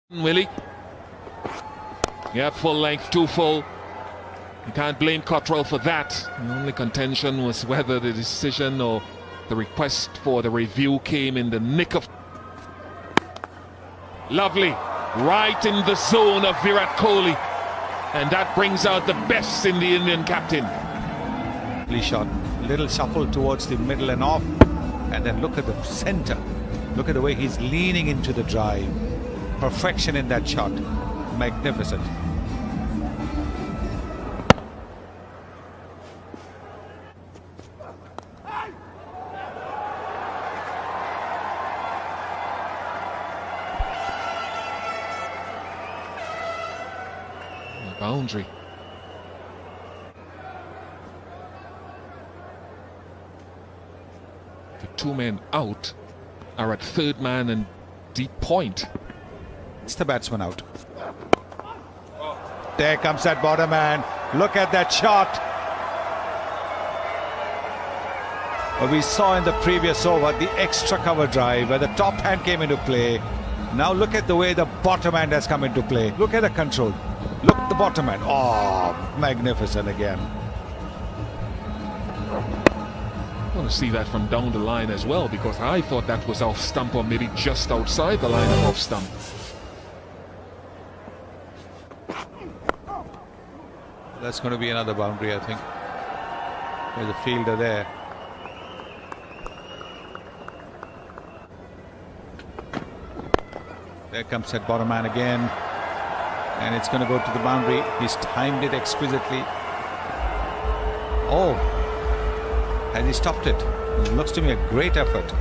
Willie. Yeah, full length, too full. You can't blame Cottrell for that. The only contention was whether the decision or the request for the review came in the nick of... Lovely. Right in the zone of Virat Kohli. And that brings out the best in the Indian captain. Shot. Little shuffle towards the middle and off. And then look at the center. Look at the way he's leaning into the drive. Perfection in that shot. Magnificent. Boundary. The two men out are at third man and deep point. It's the batsman out. There comes that bottom man. Look at that shot. Well, we saw in the previous over the extra cover drive where the top hand came into play. Now look at the way the bottom hand has come into play. Look at the control. Look at the bottom hand. Oh, magnificent again. I want to see that from down the line as well, because I thought that was off stump or maybe just outside the line of off stump. That's going to be another boundary, I think. There's a fielder there. There comes that bottom man again. And it's going to go to the boundary. He's timed it exquisitely. Oh, and he stopped it. It looks to me a great effort.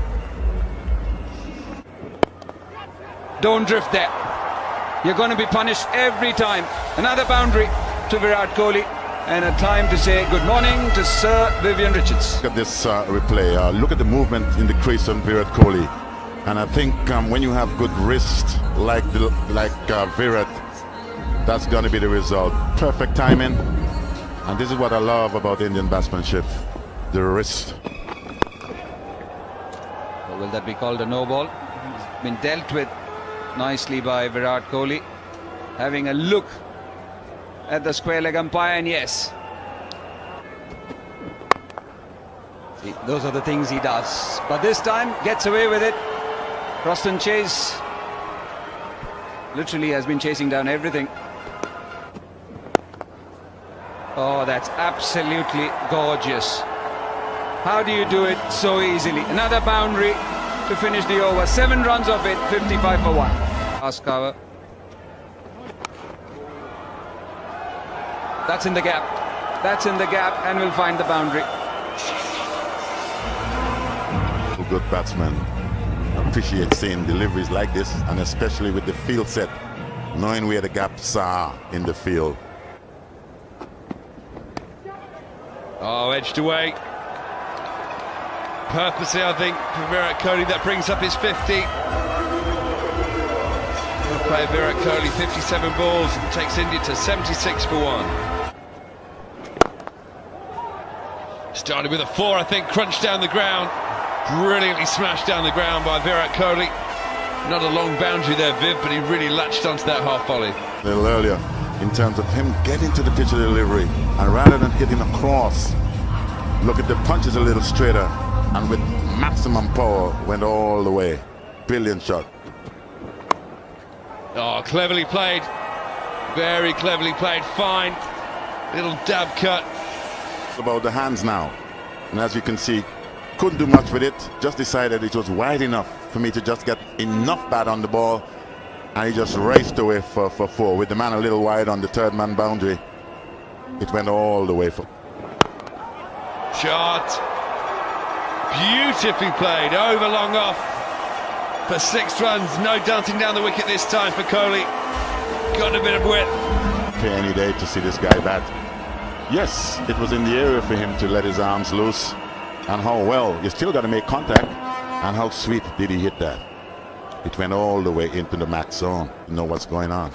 Don't drift there. You're going to be punished every time. Another boundary to Virat Kohli. And a time to say good morning to Sir Vivian Richards. Look at this replay. Look at the movement in the crease on Virat Kohli. And I think when you have good wrist like Virat, that's going to be the result. Perfect timing. And this is what I love about Indian batsmanship. The wrist. Or will that be called a no ball? Been dealt with nicely by Virat Kohli. Having a look at the square leg umpire, and yes. See, those are the things he does. But this time, gets away with it. Croston Chase literally has been chasing down everything. Oh, that's absolutely gorgeous. How do you do it so easily? Another boundary to finish the over. 7 runs of it, 55 for 1. Last cover. That's in the gap. That's in the gap, and we'll find the boundary. Good batsman. Appreciate seeing deliveries like this, and especially with the field set, knowing where the gaps are in the field. Oh, edged away. Purposely, I think, for Virat Kohli. That brings up his 50. Well played, Virat Kohli, 57 balls, takes India to 76 for 1. Started with a 4, I think, crunched down the ground. Brilliantly smashed down the ground by Virat Kohli. Not a long boundary there, Viv, but he really latched onto that half volley. A little earlier, in terms of him getting to the pitch of delivery, and rather than hitting across, look at the punches a little straighter, and with maximum power, went all the way. Brilliant shot. Oh, cleverly played. Very cleverly played. Fine. Little dab cut. About the hands now, and as you can see, couldn't do much with it. Just decided it was wide enough for me to just get enough bat on the ball, and he just raced away for 4 with the man a little wide on the third man boundary. It went all the way for Shot. Beautifully played. Over long off for 6 runs. No dancing down the wicket this time for Kohli. Got a bit of width. Pay any day to see this guy bat. Yes, it was in the area for him to let his arms loose. And how well, you still got to make contact. And how sweet did he hit that? It went all the way into the match zone. You know what's going on.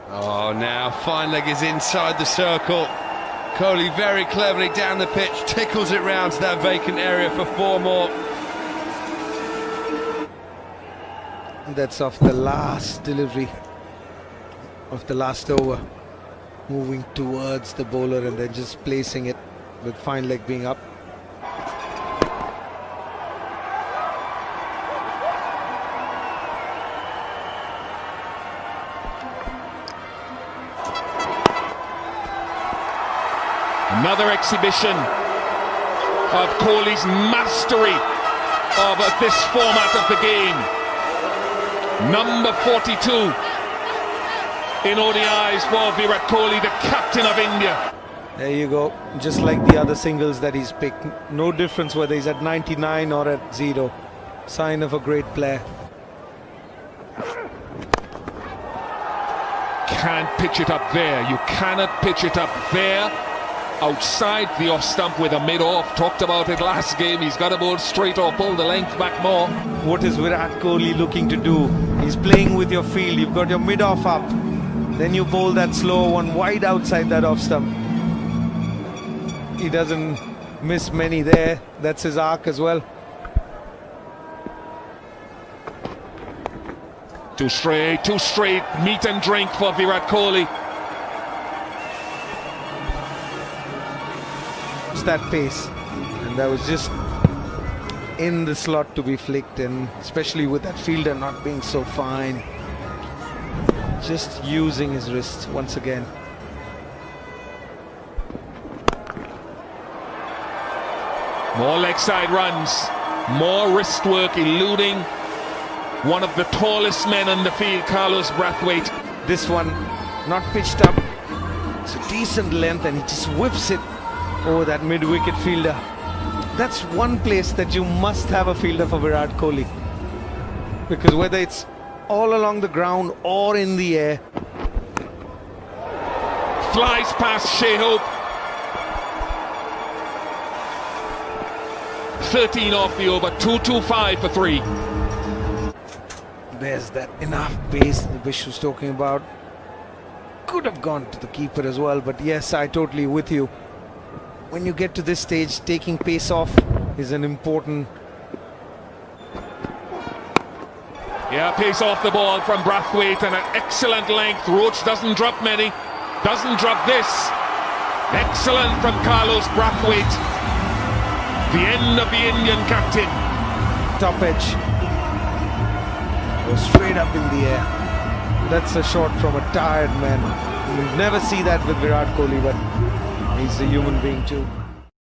Oh, now fine leg is inside the circle. Kohli very cleverly down the pitch, tickles it round to that vacant area for 4 more. That's off the last delivery of the last over, moving towards the bowler and then just placing it with fine leg being up. Another exhibition of Kohli's mastery of this format of the game. Number 42 in ODIs for Virat Kohli, the captain of India. There you go, just like the other singles that he's picked. No difference whether he's at 99 or at 0. Sign of a great player. Can't pitch it up there. You cannot pitch it up there. Outside the off stump with a mid-off. Talked about it last game. He's got to bowl straight or pull the length back more. What is Virat Kohli looking to do? He's playing with your field. You've got your mid-off up. Then you bowl that slow one wide outside that off stump. He doesn't miss many there. That's his arc as well. Too straight, meat and drink for Virat Kohli. That pace, and that was just in the slot to be flicked, and especially with that fielder not being so fine, just using his wrists once again. More leg side runs, more wrist work, eluding one of the tallest men in the field, Carlos Brathwaite. This one not pitched up, it's a decent length, and he just whips it over that mid-wicket fielder. That's one place that you must have a fielder for Virat Kohli, because whether it's all along the ground or in the air, flies past Shea Hope. 13 off the over, 225 for 3. There's that enough pace that Vish was talking about. Could have gone to the keeper as well, but yes, I totally with you. When you get to this stage, taking pace off is an important... Yeah, pace off the ball from Brathwaite and an excellent length. Roach doesn't drop many, doesn't drop this. Excellent from Carlos Brathwaite. The end of the Indian captain. Top edge. Goes straight up in the air. That's a shot from a tired man. You'll never see that with Virat Kohli, but he's a human being too.